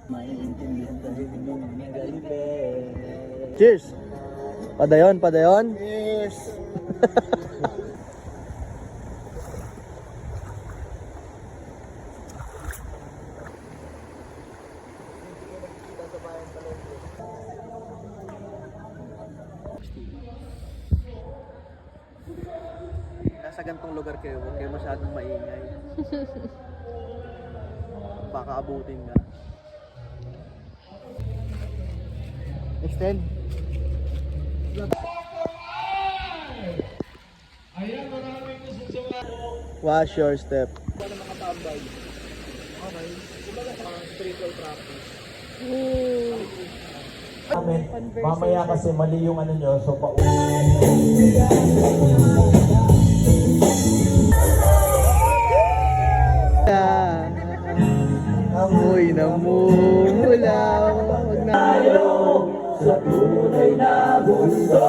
Maiintindihan tayo hindi nagalibet. Cheers! Padayon, padayon. Cheers! Nasa gantong lugar kayo, huwag kayo masyadong maingay. Baka abutin ka. Extend. Wash your step. Mamaya kasi mali yung ano nyo, so Amoy namumula. Huwag na sa tunay na gusto.